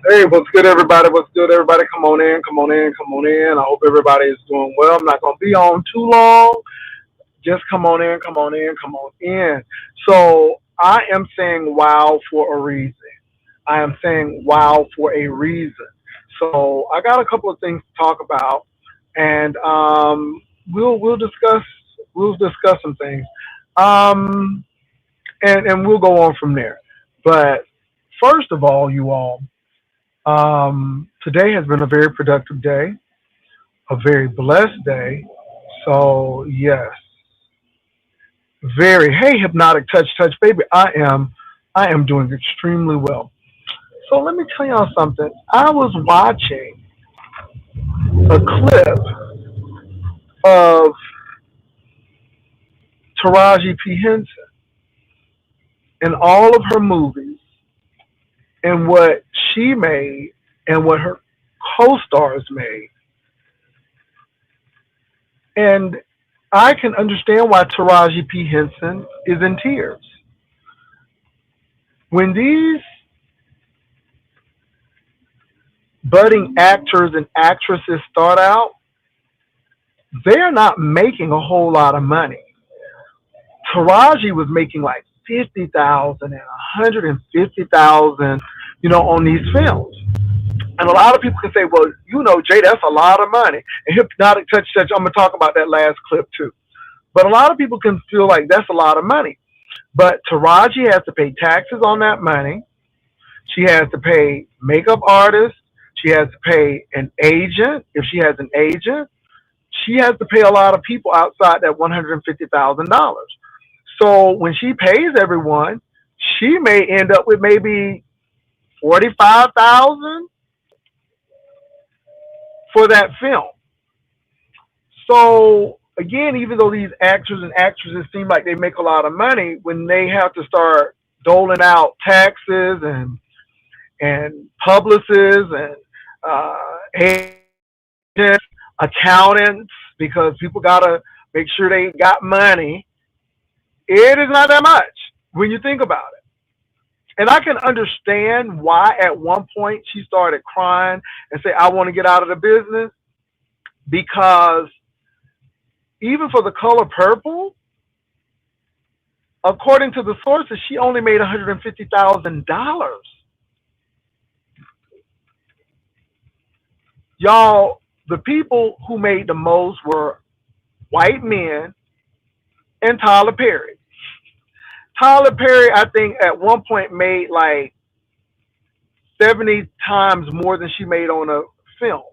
Hey, what's good, everybody? What's good, everybody? Come on in, come on in, come on in. I hope everybody is doing well. I'm not going to be on too long. Just come on in, come on in, come on in. So, I am saying wow for a reason. I am saying wow for a reason. So, I got a couple of things to talk about, and we'll discuss some things, um, and we'll go on from there. But first of all, you all. Today has been a very productive day, a very blessed day. So yes, very. Hey, hypnotic touch, touch, baby. I am doing extremely well. So let me tell y'all something. I was watching a clip of Taraji P Henson and all of her movies and what she made and what her co-stars made, and I can understand why Taraji P Henson is in tears. When these budding actors and actresses start out, they're not making a whole lot of money. Taraji was making like 50,000 and 150,000, on these films. And a lot of people can say, well, Jay, that's a lot of money. And hypnotic touch touch, I'm gonna talk about that last clip too. But a lot of people can feel like that's a lot of money. But Taraji has to pay taxes on that money. She has to pay makeup artists. She has to pay an agent if she has an agent. She has to pay a lot of people outside that $150,000. So when she pays everyone, she may end up with maybe 45,000 for that film. So again, even though these actors and actresses seem like they make a lot of money, when they have to start doling out taxes and publicists and agents, accountants, because people gotta make sure they got money. It is not that much when you think about it. And I can understand why at one point she started crying and say, I want to get out of the business, because even for the color purple, according to the sources, she only made $150,000. Y'all, the people who made the most were white men and Tyler Perry. Tyler Perry, I think, at one point made like 70 times more than she made on a film.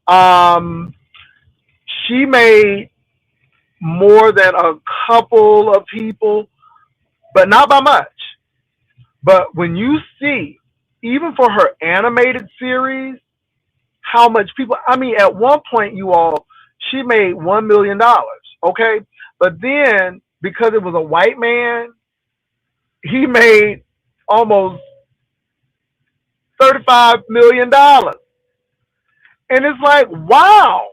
Um, she made more than a couple of people, but not by much. But when you see, even for her animated series, how much people, I mean, at one point, you all, she made $1 million, okay? But then, because it was a white man, he made almost $35 million. And it's like, wow,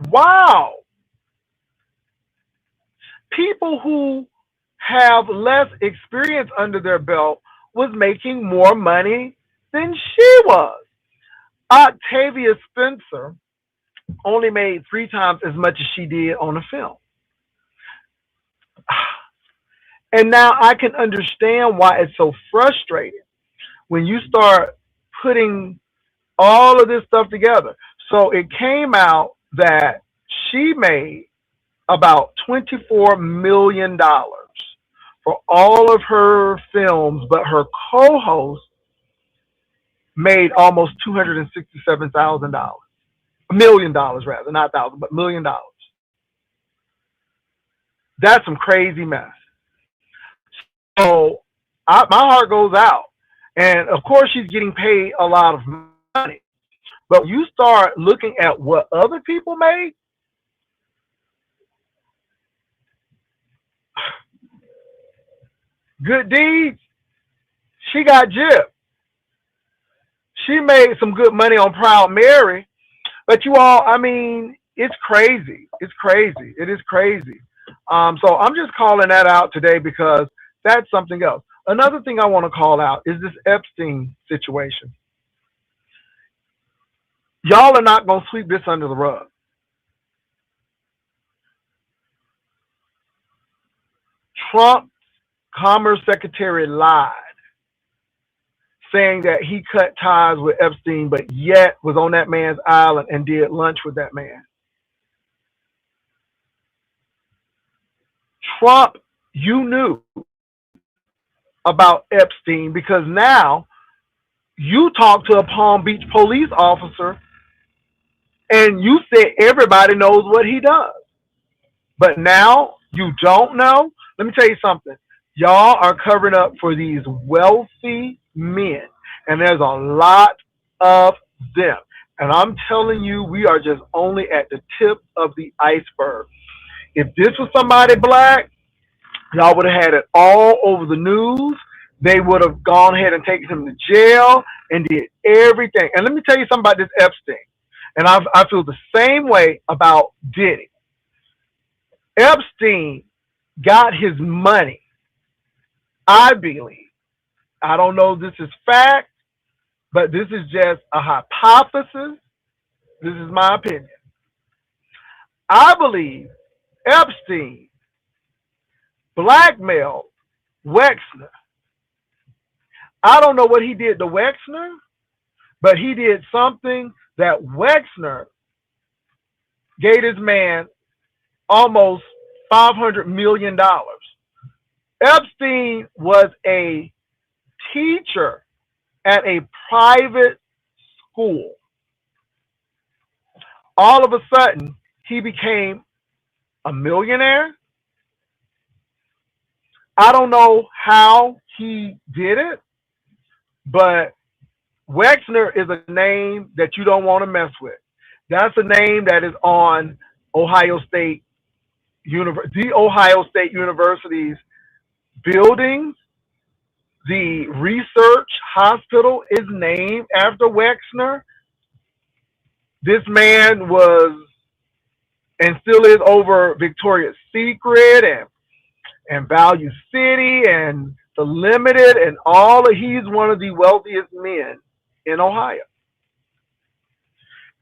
wow. People who have less experience under their belt was making more money than she was. Octavia Spencer only made 3 times as much as she did on a film. And now I can understand why it's so frustrating when you start putting all of this stuff together. So it came out that she made about $24 million for all of her films, but her co-host made almost $267,000. $1 million rather, not thousand, but $1 million. That's some crazy mess. So my heart goes out. And of course she's getting paid a lot of money. But you start looking at what other people made, good deeds, she got gypped. She made some good money on Proud Mary. But you all, I mean, it's crazy. It's crazy. It is crazy. So I'm just calling that out today because that's something else. Another thing I want to call out is this Epstein situation. Y'all are not going to sweep this under the rug. Trump's Commerce Secretary lied, saying that he cut ties with Epstein, but yet was on that man's island and did lunch with that man. Trump, you knew about Epstein because now you talked to a Palm Beach police officer and you said everybody knows what he does. But now you don't know? Let me tell you something. Y'all are covering up for these wealthy men, and there's a lot of them. And I'm telling you, we are just only at the tip of the iceberg. If this was somebody black, y'all would have had it all over the news. They would have gone ahead and taken him to jail and did everything. And let me tell you something about this Epstein. And I feel the same way about Diddy. Epstein got his money, I believe. I don't know if this is fact, but this is just a hypothesis. This is my opinion. I believe Epstein blackmailed Wexner. I don't know what he did to Wexner, but he did something that Wexner gave his man almost $500 million. Epstein was a teacher at a private school. All of a sudden, he became a millionaire. I don't know how he did it, but Wexner is a name that you don't want to mess with. That's a name that is on Ohio State the Ohio State University's buildings. The research hospital is named after Wexner. This man was and still is over Victoria's Secret and Value City and the Limited and he's one of the wealthiest men in Ohio.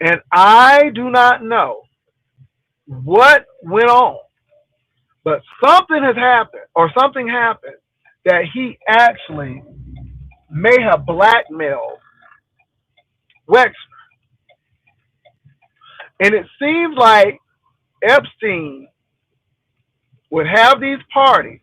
And I do not know what went on, but something has happened or something happened that he actually may have blackmailed Wexner. And it seems like Epstein would have these parties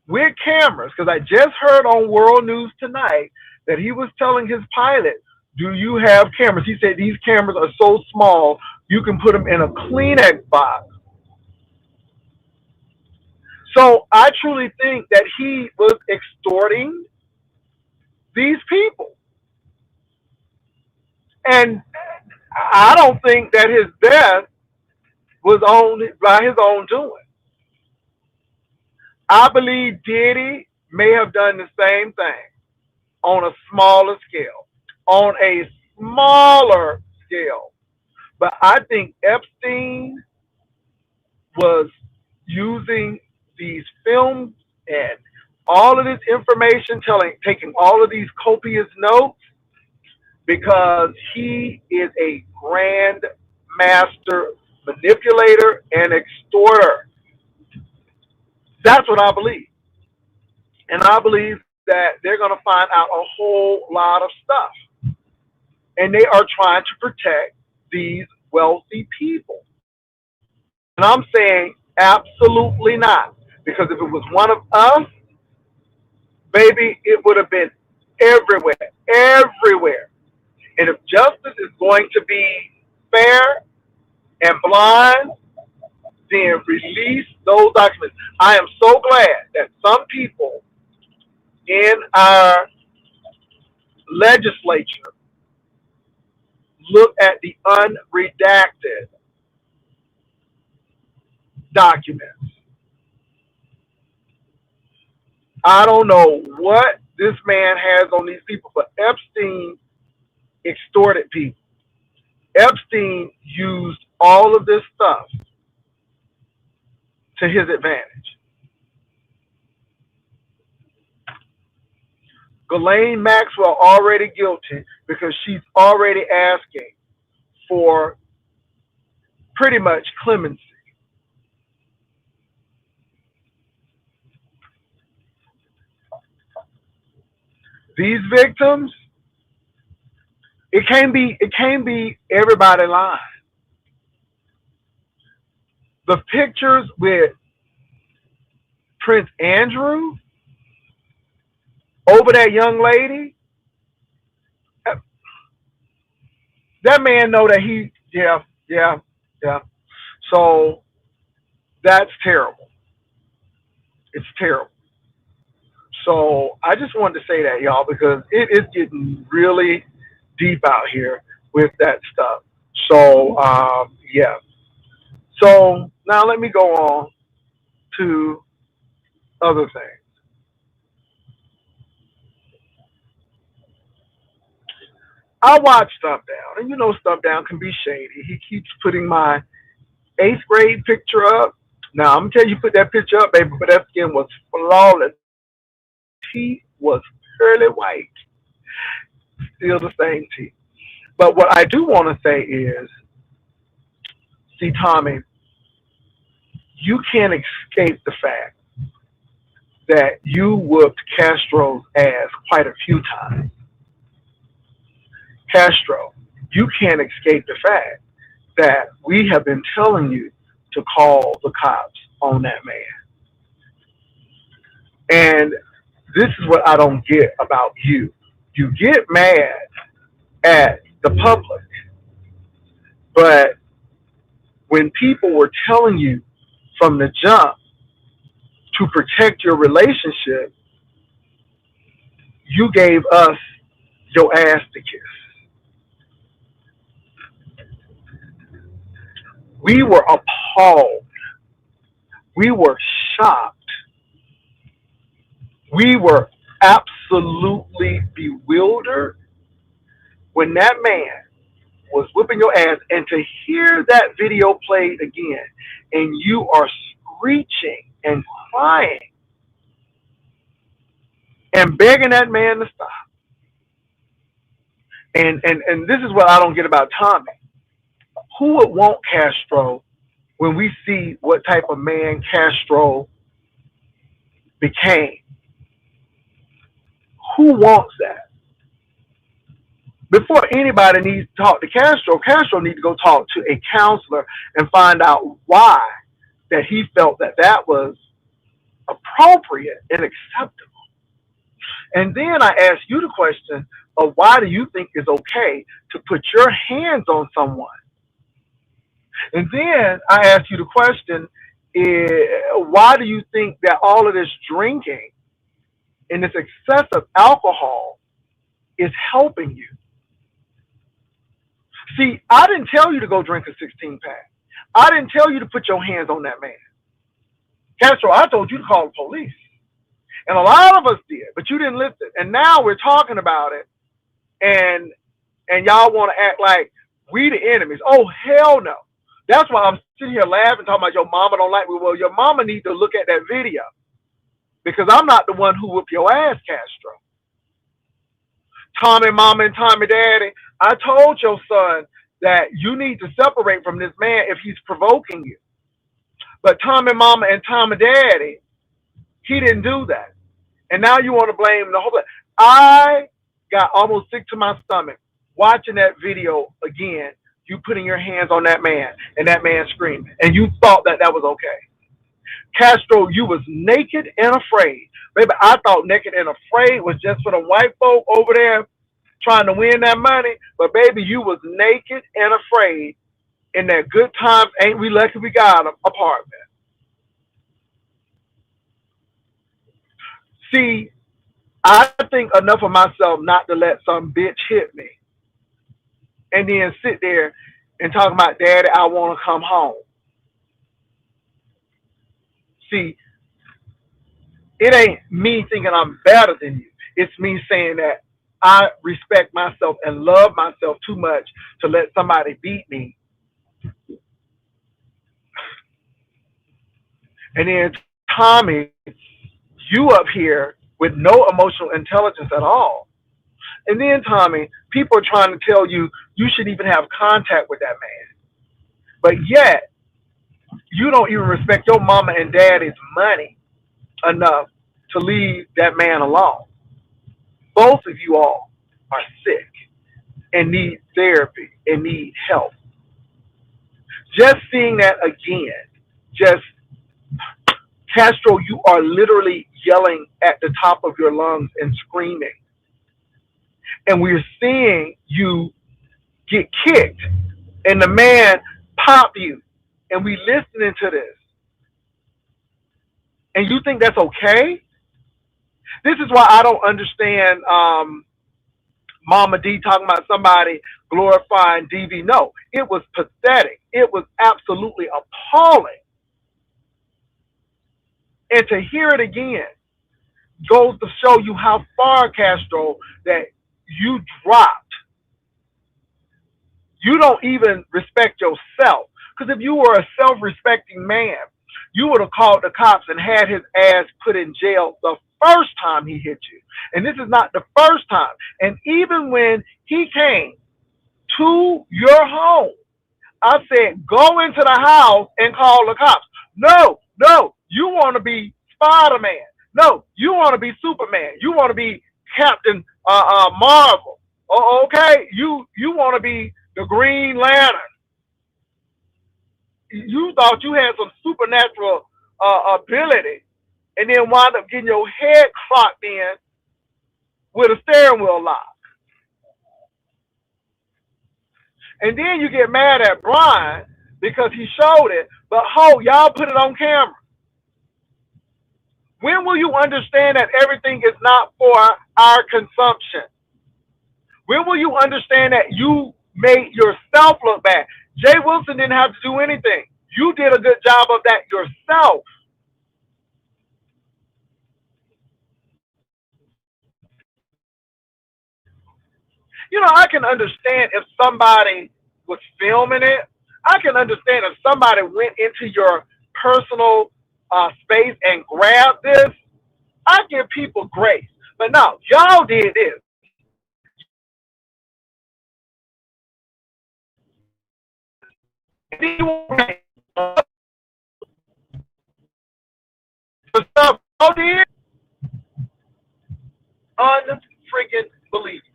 with cameras, because I just heard on World News tonight that he was telling his pilot, do you have cameras? He said these cameras are so small, you can put them in a Kleenex box. So I truly think that he was extorting these people. And I don't think that his death was by his own doing. I believe Diddy may have done the same thing on a smaller scale. On a smaller scale. But I think Epstein was using these films and all of this information, taking all of these copious notes, because he is a grand master manipulator and extorter. That's what I believe. And I believe that they're going to find out a whole lot of stuff. And they are trying to protect these wealthy people. And I'm saying absolutely not. Because if it was one of us, baby, it would have been everywhere. Everywhere. And if justice is going to be fair and blind, then release those documents. I am so glad that some people in our legislature look at the unredacted documents. I don't know what this man has on these people, but Epstein extorted people. Epstein used all of this stuff to his advantage. Ghislaine Maxwell already guilty because she's already asking for pretty much clemency. These victims, it can't be everybody lying. The pictures with Prince Andrew over that young lady, that man know that yeah. So that's terrible. It's terrible. So I just wanted to say that, y'all, because it is getting really deep out here with that stuff. So yeah. So now let me go on to other things. I watch Stuff Down, and you know Stuff Down can be shady. He keeps putting my eighth grade picture up. Now I'm gonna tell you, put that picture up, baby, but that skin was flawless. Teeth was pearly white, still the same teeth. But what I do want to say is, see, Tommy, you can't escape the fact that you whooped Castro's ass quite a few times. Castro, you can't escape the fact that we have been telling you to call the cops on that man. And this is what I don't get about you. You get mad at the public, but when people were telling you from the jump to protect your relationship, you gave us your ass to kiss. We were appalled. We were shocked. We were absolutely bewildered when that man was whipping your ass, and to hear that video played again and you are screeching and crying and begging that man to stop. And this is what I don't get about Tommy. Who would want Castro when we see what type of man Castro became? Who wants that? Before anybody needs to talk to Castro, Castro needs to go talk to a counselor and find out why that he felt that that was appropriate and acceptable. And then I ask you the question of why do you think it's okay to put your hands on someone? And then I ask you the question, why do you think that all of this drinking and this excessive alcohol is helping you? See, I didn't tell you to go drink a 16 pack. I didn't tell you to put your hands on that man. Castro, I told you to call the police. And a lot of us did, but you didn't listen. And now we're talking about it, and y'all want to act like we the enemies. Oh, hell no. That's why I'm sitting here laughing, talking about your mama don't like me. Well, your mama need to look at that video because I'm not the one who whooped your ass, Castro. Tommy mama and Tommy daddy, I told your son that you need to separate from this man if he's provoking you. But Tommy mama and Tommy daddy, he didn't do that. And now you want to blame the whole thing. I got almost sick to my stomach watching that video again, you putting your hands on that man and that man screaming. And you thought that that was okay. Castro, you was naked and afraid. Baby, I thought naked and afraid was just for the white folk over there trying to win that money. But baby, you was naked and afraid in that good times ain't we lucky we got them apartment. See, I think enough of myself not to let some bitch hit me and then sit there and talk about, Daddy, I want to come home. See, it ain't me thinking I'm better than you. It's me saying that I respect myself and love myself too much to let somebody beat me. And then Tommy, you up here with no emotional intelligence at all. And then, Tommy, people are trying to tell you you should even have contact with that man. But yet, you don't even respect your mama and daddy's money enough to leave that man alone. Both of you all are sick and need therapy and need help. Just seeing that again, just Castro, you are literally yelling at the top of your lungs and screaming. And we're seeing you get kicked and the man pop you. And we listening to this. And you think that's okay? This is why I don't understand Mama D talking about somebody glorifying DV. No, it was pathetic. It was absolutely appalling. And to hear it again goes to show you how far, Castro, that you dropped. You don't even respect yourself. Because if you were a self-respecting man, you would have called the cops and had his ass put in jail the first time he hit you. And this is not the first time. And even when he came to your home, I said, go into the house and call the cops. No, you want to be Spider-Man. No, you want to be Superman. You want to be Captain Marvel. Okay, you want to be the Green Lantern. You thought you had some supernatural ability, and then wound up getting your head clocked in with a steering wheel lock. And then you get mad at Brian because he showed it, but y'all put it on camera. When will you understand that everything is not for our consumption? When will you understand that you made yourself look bad? Jay Wilson didn't have to do anything. You did a good job of that yourself. You know, I can understand if somebody was filming it. I can understand if somebody went into your personal space and grabbed this. I give people grace. But no, y'all did this. The stuff y'all did, unfreaking believable.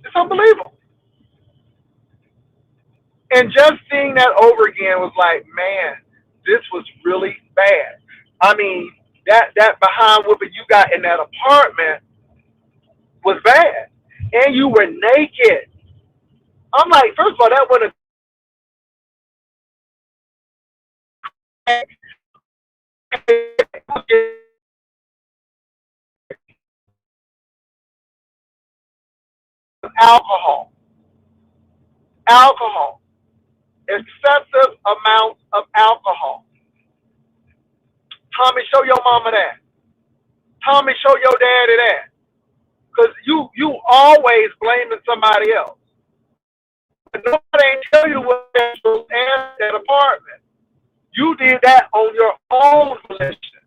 It's unbelievable. And just seeing that over again was like, man, this was really bad. I mean, that behind whooping you got in that apartment was bad. And you were naked. I'm like, first of all, that would have alcohol. Alcohol. Excessive amounts of alcohol. Tommy, show your mama that. Tommy, show your daddy that. Because you always blaming somebody else. But nobody ain't tell you what that apartment. You did that on your own volition.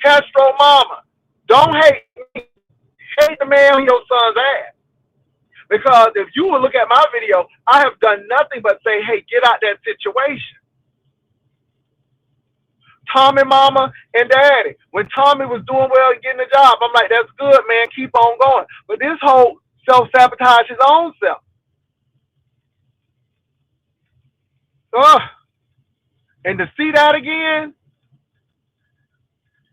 Castro mama, don't hate me. Hate the man on your son's ass. Because if you would look at my video, I have done nothing but say, hey, get out that situation. Tommy mama and daddy. When Tommy was doing well and getting a job, I'm like, that's good, man. Keep on going. But this whole self-sabotage his own self. Ugh. And to see that again,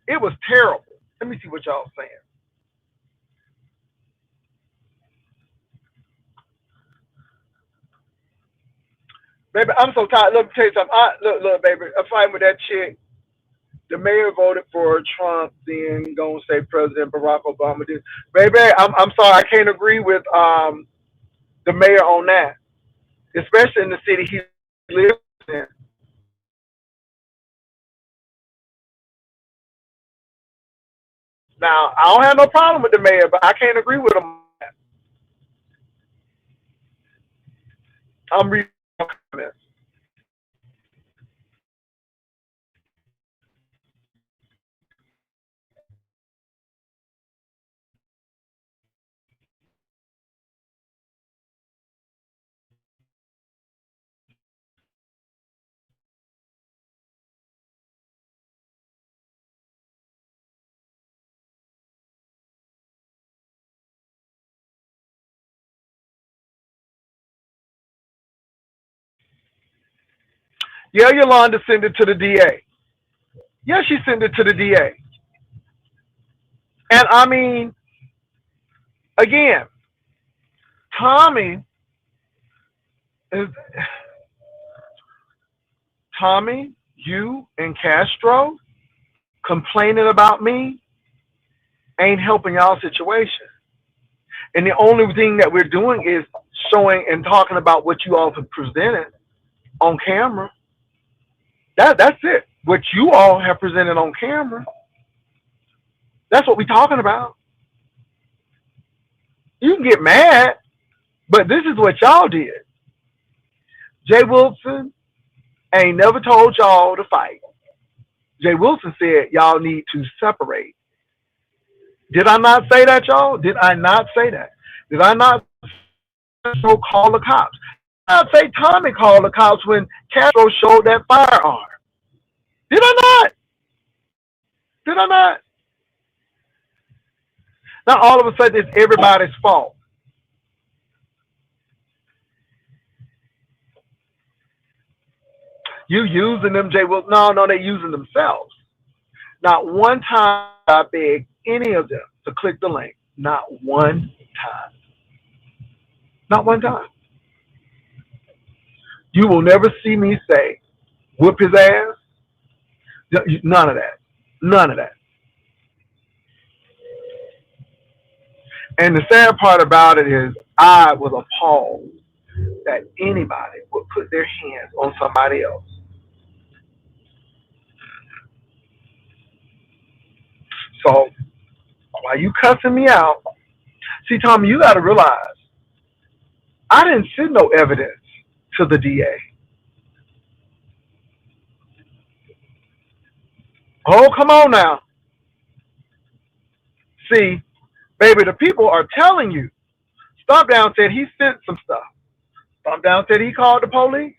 it was terrible. Let me see what y'all saying. Baby, I'm so tired. Let me tell you something. Look, baby, I'm fighting with that chick. The mayor voted for Trump, then gonna say President Barack Obama did. Baby, I'm sorry, I can't agree with the mayor on that, especially in the city he lives in. Now, I don't have no problem with the mayor, but I can't agree with him. I'm reading comments. Yeah, Yolanda sent it to the DA. Yeah, she sent it to the DA. And I mean, again, Tommy is Tommy, you and Castro complaining about me ain't helping y'all situation. And the only thing that we're doing is showing and talking about what you all have presented on camera. That's it. What you all have presented on camera. That's what we're talking about. You can get mad, but this is what y'all did. Jay Wilson ain't never told y'all to fight. Jay Wilson said y'all need to separate. Did I not say that, y'all? Did I not say that? Did I not call the cops? Did I not say Tommy called the cops when Castro showed that firearm? Did I not? Did I not? Now all of a sudden it's everybody's fault. You using them, Jay Wilson? No, no, they're using themselves. Not one time I begged any of them to click the link. Not one time. Not one time. You will never see me say, whoop his ass. None of that. None of that. And the sad part about it is I was appalled that anybody would put their hands on somebody else. So while you cussing me out, see, Tommy, you got to realize I didn't send no evidence to the DA. Oh, come on now. See, baby, the people are telling you. Stomp Down said he sent some stuff. Stomp Down said he called the police.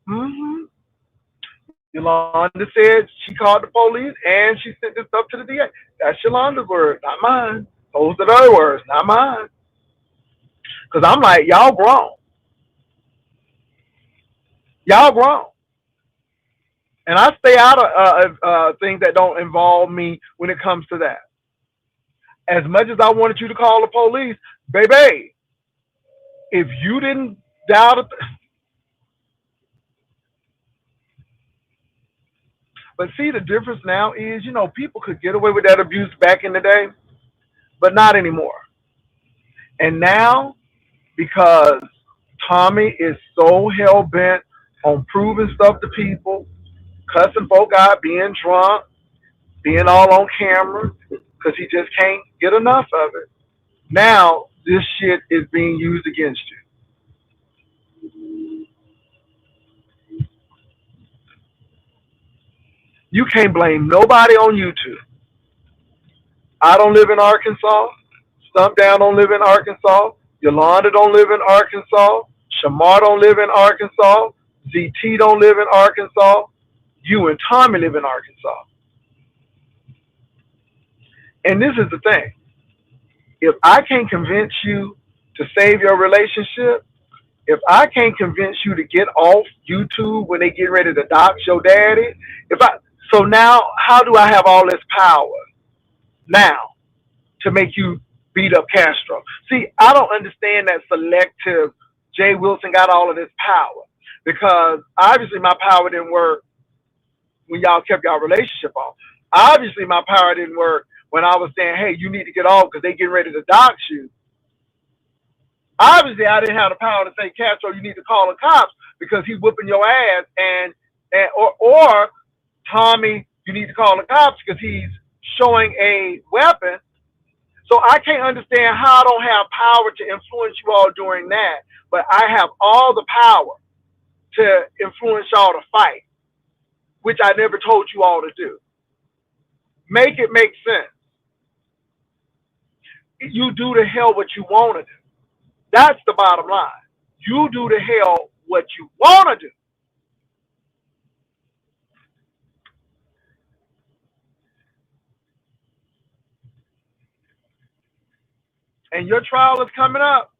Mm-hmm. Yolanda said she called the police and she sent this stuff to the DA. That's Yolanda's word, not mine. Those are their words, not mine. Because I'm like, y'all grown. Y'all grown. And I stay out of things that don't involve me when it comes to that. As much as I wanted you to call the police, baby, if you didn't dial the. But see, the difference now is, people could get away with that abuse back in the day, but not anymore. And now, because Tommy is so hell bent on proving stuff to people, cussing folk out, being drunk, being all on camera, because he just can't get enough of it. Now, this shit is being used against you. You can't blame nobody on YouTube. I don't live in Arkansas. Stump Down don't live in Arkansas. Yolanda don't live in Arkansas. Shamar don't live in Arkansas. ZT don't live in Arkansas. You and Tommy live in Arkansas. And this is the thing. If I can't convince you to save your relationship, if I can't convince you to get off YouTube when they get ready to dox your daddy, if I so now how do I have all this power now to make you beat up Castro? See, I don't understand that selective Jay Wilson got all of this power because obviously my power didn't work when y'all kept y'all relationship off. Obviously my power didn't work when I was saying, hey, you need to get off because they getting ready to dox you. Obviously, I didn't have the power to say, Castro, you need to call the cops because he's whipping your ass, or Tommy, you need to call the cops because he's showing a weapon. So I can't understand how I don't have power to influence you all during that, but I have all the power to influence y'all to fight, which I never told you all to do. Make it make sense. You do to hell what you want to do. That's the bottom line. You do to hell what you want to do. And your trial is coming up.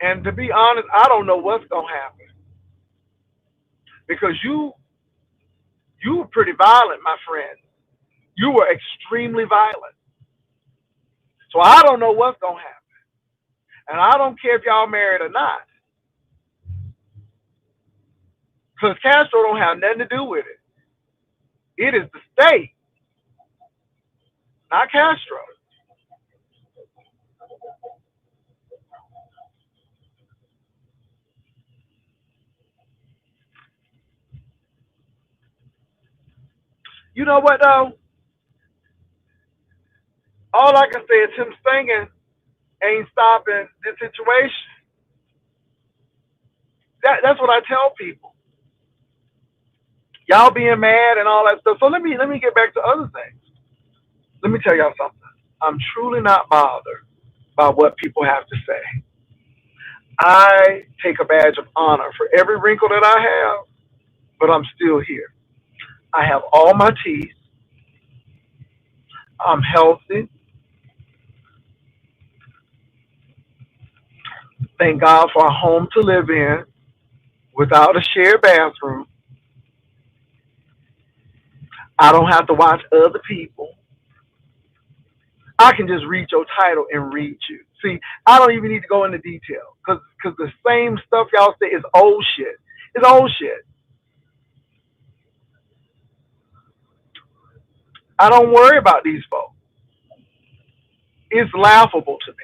And to be honest, I don't know what's going to happen. because you were pretty violent, my friend. You were extremely violent. So I don't know what's gonna happen, and I don't care if y'all married or not, because Castro don't have nothing to do with it. It is the state, not Castro. You know what though? All I can say is him singing ain't stopping this situation. That's what I tell people. Y'all being mad and all that stuff. So let me get back to other things. Let me tell y'all something. I'm truly not bothered by what people have to say. I take a badge of honor for every wrinkle that I have, but I'm still here. I have all my teeth. I'm healthy. Thank God for a home to live in without a shared bathroom. I don't have to watch other people. I can just read your title and read you. See, I don't even need to go into detail because the same stuff y'all say is old shit. It's old shit. I don't worry about these folks. It's laughable to me.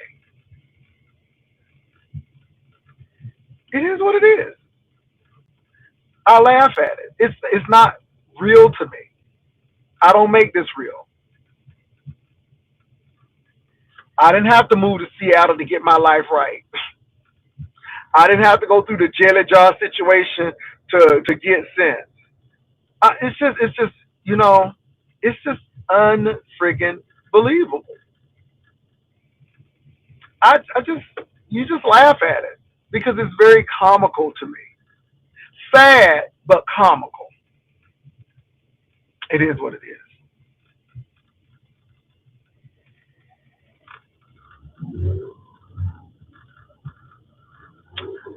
It is what it is. I laugh at it. It's not real to me. I don't make this real. I didn't have to move to Seattle to get my life right. I didn't have to go through the jelly jar situation to get sense. It's just you know, it's just unfriggin' believable. I just you just laugh at it because it's very comical to me. Sad but comical. It is what it is.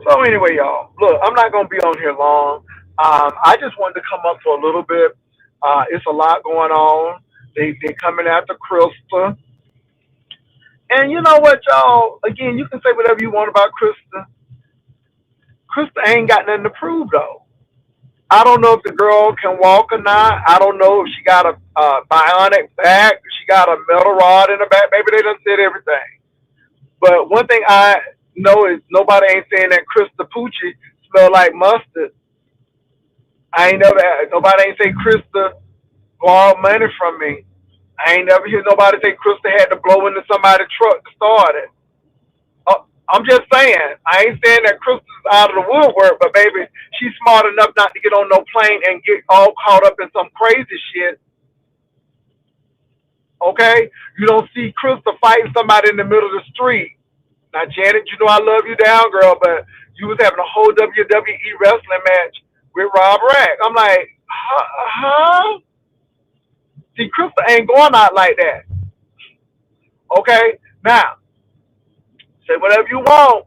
So anyway, y'all, look, I'm not gonna be on here long. I just wanted to come up for a little bit. It's a lot going on. They coming after Krista, and you know what, y'all? Again, you can say whatever you want about Krista. Krista ain't got nothing to prove though. I don't know if the girl can walk or not. I don't know if she got a bionic back. She got a metal rod in her back. Maybe they done said everything. But one thing I know is nobody ain't saying that Krista Poochie smell like mustard. I ain't never nobody ain't say Krista borrowed money from me. I ain't never hear nobody say Krista had to blow into somebody's truck to start it. I'm just saying. I ain't saying that Krista's out of the woodwork, but baby, she's smart enough not to get on no plane and get all caught up in some crazy shit. Okay? You don't see Krista fighting somebody in the middle of the street. Now, Janet, you know I love you down, girl, but you was having a whole WWE wrestling match with Rob Rack. I'm like, huh? See, Krista ain't going out like that. Okay? Now, say whatever you want,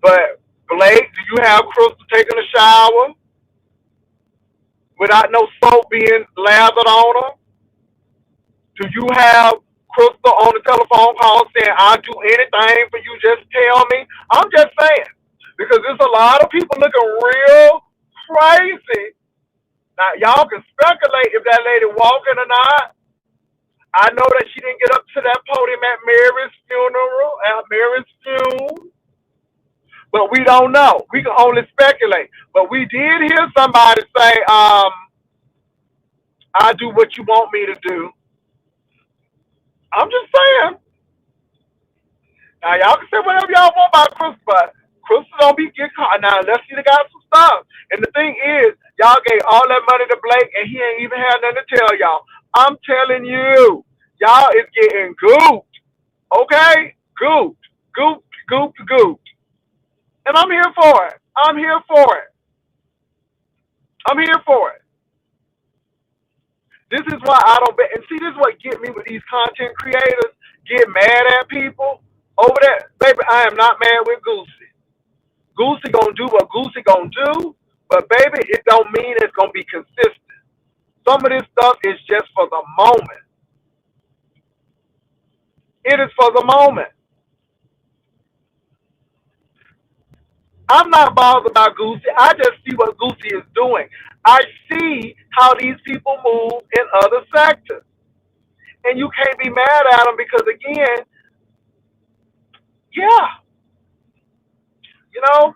but Blake, do you have Krista taking a shower without no soap being lathered on her? Do you have Krista on the telephone call saying, I'll do anything for you, just tell me? I'm just saying. Because there's a lot of people looking real crazy. Now, y'all can speculate if that lady walking or not. I know that she didn't get up to that podium at Mary's funeral, at Mary's funeral, but we don't know. We can only speculate. But we did hear somebody say, I do what you want me to do. I'm just saying. Now, y'all can say whatever y'all want about Chris, but Chris don't be getting caught. Now, unless he got some stuff. And the thing is, y'all gave all that money to Blake, and he ain't even had nothing to tell y'all. I'm telling you, y'all is getting gooped. Okay? Gooped. Gooped, gooped, gooped. And I'm here for it. I'm here for it. I'm here for it. This is why I don't bet. And see, this is what get me with these content creators. Get mad at people over that. Baby, I am not mad with Goosey. Goosey gonna do what Goosey gonna do. But baby, it don't mean it's gonna be consistent. Some of this stuff is just for the moment. It is for the moment. I'm not bothered about Gucci. I just see what Gucci is doing. I see how these people move in other sectors. And you can't be mad at them because, again, yeah, you know,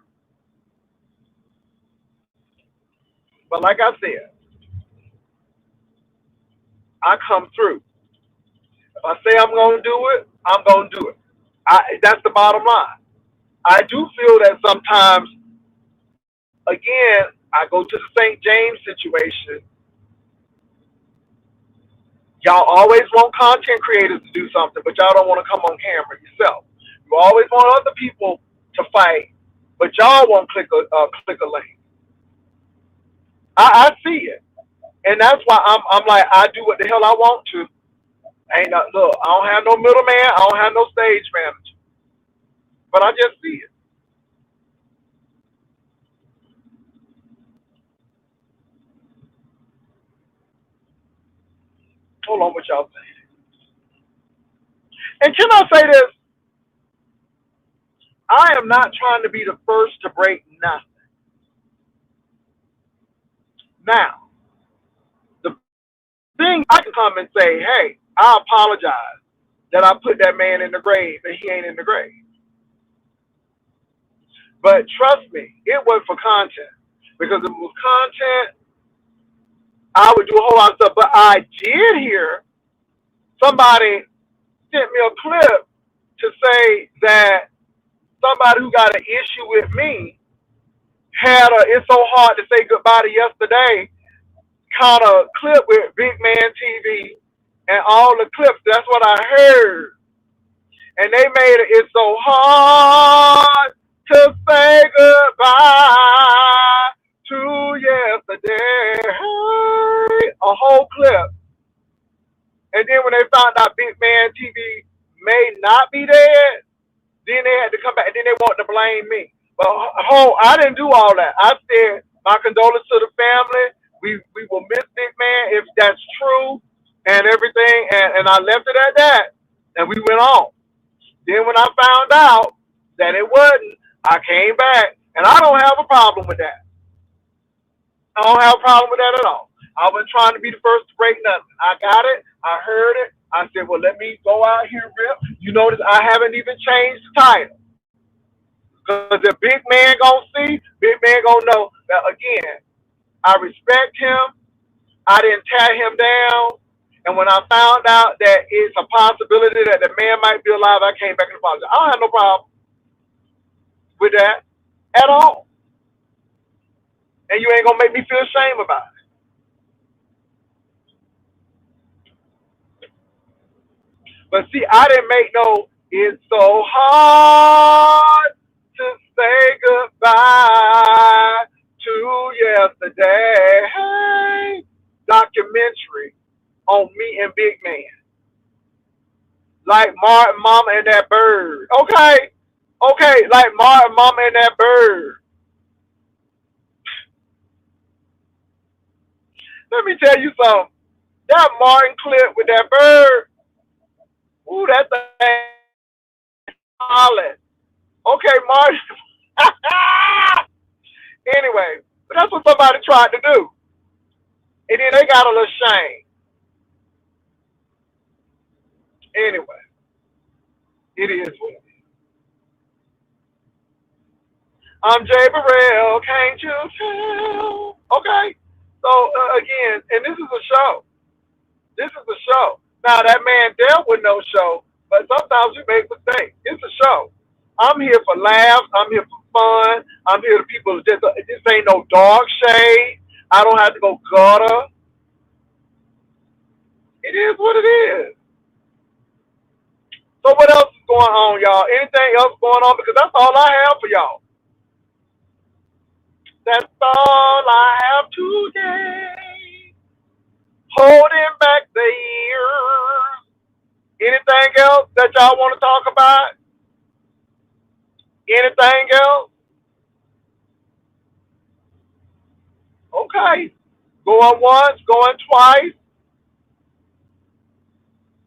but like I said, I come through. If I say I'm going to do it, I'm going to do it. That's the bottom line. I do feel that sometimes, again, I go to the St. James situation. Y'all always want content creators to do something, but y'all don't want to come on camera yourself. You always want other people to fight, but y'all won't click a link. I see it, and that's why I'm like I do what the hell I want to. Ain't no, look, I don't have no middleman. I don't have no stage manager, but I just see it. Hold on, what y'all saying? And can I say this? I am not trying to be the first to break nothing. Now, the thing I can come and say, hey, I apologize that I put that man in the grave and he ain't in the grave. But trust me, it was for content. Because if it was content, I would do a whole lot of stuff. But I did hear somebody sent me a clip to say that somebody who got an issue with me had a "It's So Hard to Say Goodbye to Yesterday" kind of clip with Big Man TV and all the clips. That's what I heard. And they made it "It's So Hard to Say Goodbye to Yesterday." A whole clip. And then when they found out Big Man TV may not be dead, then they had to come back and then they wanted to blame me. But I didn't do all that. I said my condolences to the family. We will miss Big Man if that's true and everything. And I left it at that. And we went on. Then when I found out that it wasn't, I came back. And I don't have a problem with that. I don't have a problem with that at all. I wasn't trying to be the first to break nothing. I got it. I heard it. I said, well, let me go out here, Rip. You notice I haven't even changed the title. Because if Big Man gonna see, Big Man gonna know that, again, I respect him. I didn't tear him down. And when I found out that it's a possibility that the man might be alive, I came back and apologized. I don't have no problem with that at all. And you ain't gonna make me feel shame about it. But see, I didn't make no "It's So Hard to Say Goodbye to Yesterday" documentary on me and Big Man. Like Martin, Mama, and that bird. Okay. Okay, like Martin, Mama, and that bird. Let me tell you something. That Martin clip with that bird, ooh, that thing solid. Okay, Martin. Anyway, but that's what somebody tried to do. And then they got a little shame. Anyway, it is what it is. I'm Jay Burrell, can't you tell? Okay. So, again, and this is a show. This is a show. Now, that man dealt with no show, but sometimes we make mistakes. It's a show. I'm here for laughs. I'm here for fun. I'm here to people. This ain't no dog shade. I don't have to go gutter. It is what it is. So what else is going on, y'all? Anything else going on? Because that's all I have for y'all. That's all I have today. Holding back the years. Anything else that y'all want to talk about? Anything else? Okay. Going once, going twice.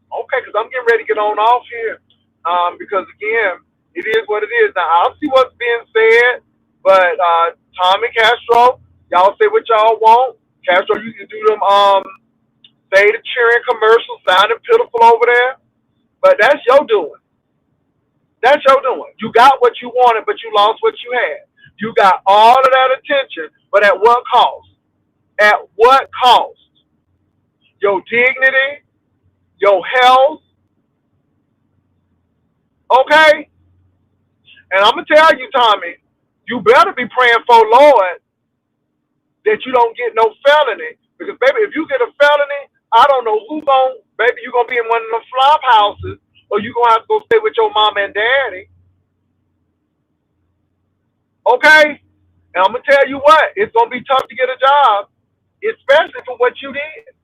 Okay, because I'm getting ready to get on off here. Because again, it is what it is. Now I'll see what's being said, but Tommy Castro, y'all say what y'all want. Castro, you can do them say the cheering commercials, sounding pitiful over there, but that's your doing. That's your doing. You got what you wanted, but you lost what you had. You got all of that attention, but at what cost? At what cost? Your dignity, your health, okay? And I'm gonna tell you, Tommy, you better be praying for Lord that you don't get no felony. Because baby, if you get a felony, I don't know who gon' baby, you gonna be in one of them flop houses or you gonna have to go stay with your mom and daddy. Okay? And I'm gonna tell you what, it's gonna be tough to get a job, especially for what you did.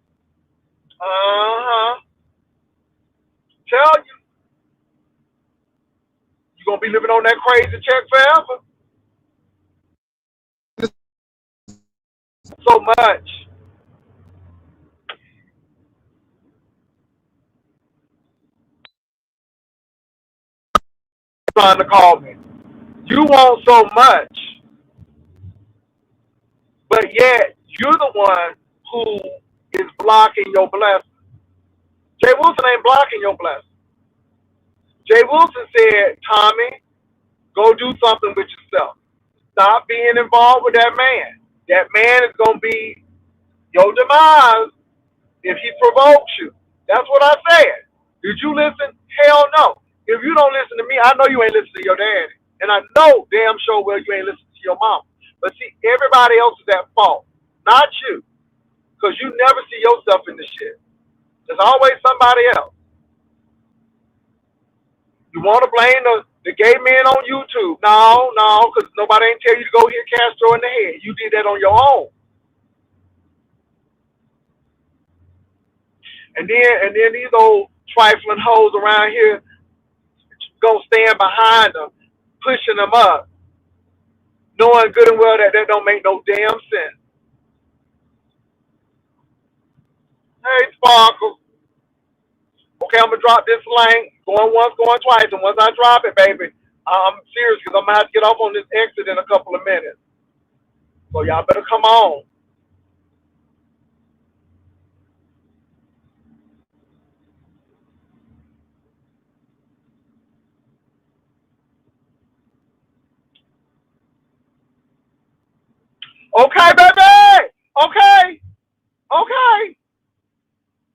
Uh-huh. Tell you, you're gonna be living on that crazy check forever. So much. Trying to call me. You want so much, but yet you're the one who is blocking your blessing. Jay Wilson ain't blocking your blessing. Jay Wilson said, Tommy, go do something with yourself. Stop being involved with that man. That man is going to be your demise if he provokes you. That's what I said. Did you listen? Hell no. If you don't listen to me, I know you ain't listening to your daddy. And I know damn sure well you ain't listening to your mom. But see, everybody else is at fault, not you. Because you never see yourself in the shit. There's always somebody else. You want to blame the gay men on YouTube? No, because nobody ain't tell you to go hit Castro in the head. You did that on your own. And then these old trifling hoes around here gonna stand behind them, pushing them up, knowing good and well that don't make no damn sense. Hey, Sparkle. Okay, I'm gonna drop this link. Going once, going twice, and once I drop it, baby, I'm serious because I'm gonna have to get off on this exit in a couple of minutes. So y'all better come on. Okay, baby. Okay, okay.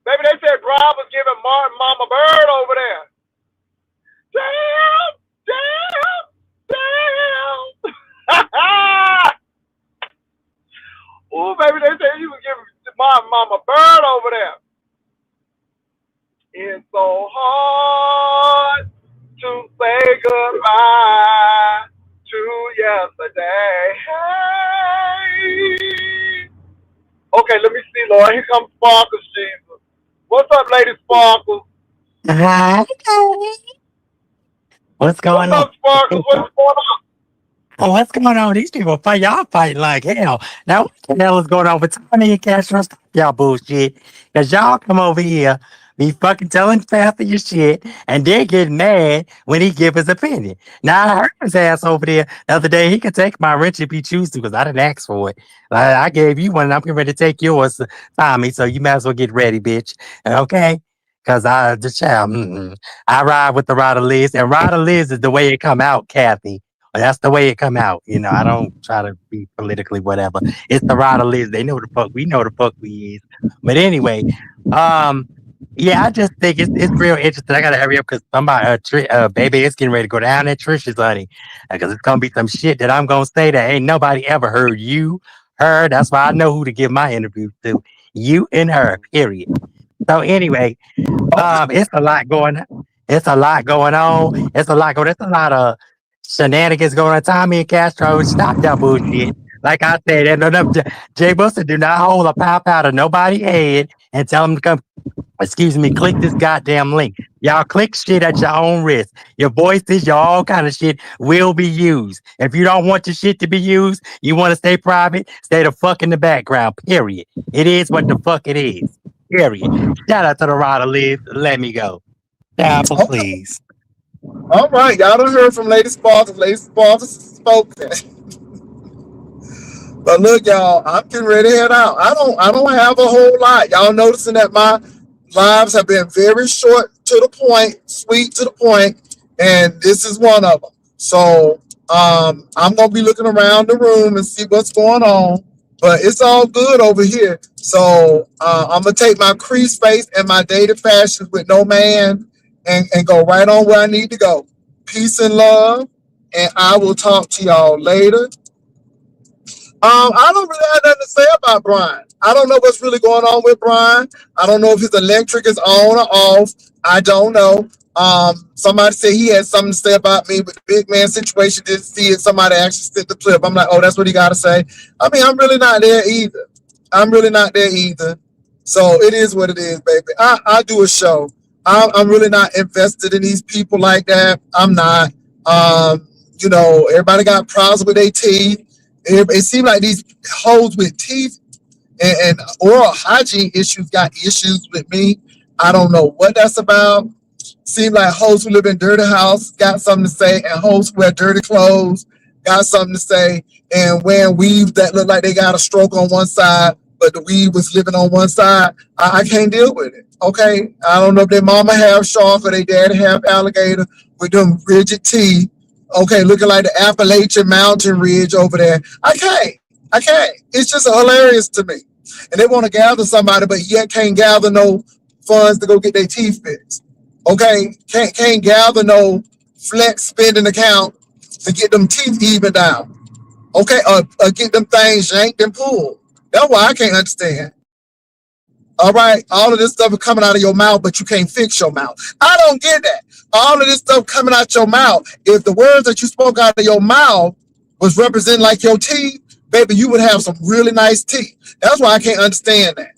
Baby, they said Rob was giving Martin Mama Bird over there. Damn, damn, damn. Ooh, baby, they said he was giving Martin Mama Bird over there. It's so hard to say goodbye to yesterday. Hey. Okay, let me see, Lord. Here comes Sparkles, Jesus. What's up, Lady Sparkles? Hi. What's What's going on? up, Sparkles? What's going on? What's going on? These people fight. Y'all fighting like hell. Now, what the hell is going on with Tommy and Castro? Stop y'all bullshit. Because y'all come over here, be fucking telling Faf your shit, and then get mad when he give his opinion. Now, I heard his ass over there the other day. He could take my wrench if he chooses to, because I didn't ask for it. I gave you one, and I'm getting ready to take yours, Tommy, so you might as well get ready, bitch. Okay? Because the child, I ride with the Rider Liz, and Rider Liz is the way it come out, Kathy. That's the way it come out. You know, I don't try to be politically whatever. It's the Rider Liz. They know the fuck. We know the fuck we is. But anyway, um, yeah, I just think it's real interesting. I gotta hurry up because somebody, baby, it's getting ready to go down at Trisha's, honey, because it's gonna be some shit that I'm gonna say that ain't nobody ever heard you, her. That's why I know who to give my interview to. You and her. Period. So anyway, it's a lot going. It's a lot going on. It's a lot going. It's a lot of shenanigans going on. Tommy and Castro, stop that bullshit. Like I said, Jay Wilson do not hold a pop out of nobody's head and tell them to come. Excuse me, click this goddamn link. Y'all click shit at your own risk. Your voices, your all kind of shit will be used. If you don't want your shit to be used, you want to stay private, stay the fuck in the background. Period. It is what the fuck it is. Period. Shout out to the rider live. Let me go. Apple, Okay. please. All right. Y'all done heard from Lady Spartacus. Lady Spartacus spoken. But look, y'all, I'm getting ready to head out. I don't have a whole lot. Y'all noticing that my lives have been very short to the point, sweet to the point, and this is one of them. So I'm gonna be looking around the room and see what's going on. But it's all good over here. So I'm gonna take my crease face and my dated fashions with no man and go right on where I need to go. Peace and love, and I will talk to y'all later. I don't really have nothing to say about Brian. I don't know what's really going on with Brian. I don't know if his electric is on or off. I don't know. Somebody said he had something to say about me with the big man situation. Didn't see it. Somebody actually sent the clip. I'm like, oh, that's what he got to say. I mean, I'm really not there either. I'm really not there either. So it is what it is, baby. I do a show. I'm really not invested in these people like that. I'm not. Everybody got problems with their teeth. It seems like these hoes with teeth and oral hygiene issues got issues with me. I don't know what that's about. Seem like hoes who live in dirty house got something to say, and hoes who wear dirty clothes got something to say, and wearing weave that look like they got a stroke on one side, but the weave was living on one side. I can't deal with it. Okay, I don't know if their mama have shark or their daddy have alligator with them rigid teeth. Okay, looking like the Appalachian Mountain Ridge over there. I can't. I can't. It's just hilarious to me. And they want to gather somebody, but yet can't gather no funds to go get their teeth fixed. Okay, can't gather no flex spending account to get them teeth evened out. Okay, or get them things yanked and pulled. That's why I can't understand. All right, all of this stuff is coming out of your mouth, but you can't fix your mouth. I don't get that. All of this stuff coming out your mouth. If the words that you spoke out of your mouth was representing like your teeth, baby, you would have some really nice teeth. That's why I can't understand that.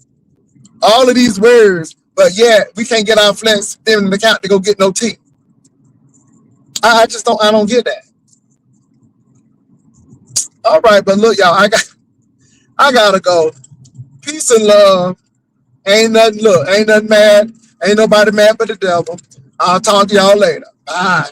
All of these words, but yeah, we can't get our flex spending account to go get no teeth. I just don't. I don't get that. All right, but look, y'all, I gotta go. Peace and love. Ain't nothing mad. Ain't nobody mad but the devil. I'll talk to y'all later. Bye.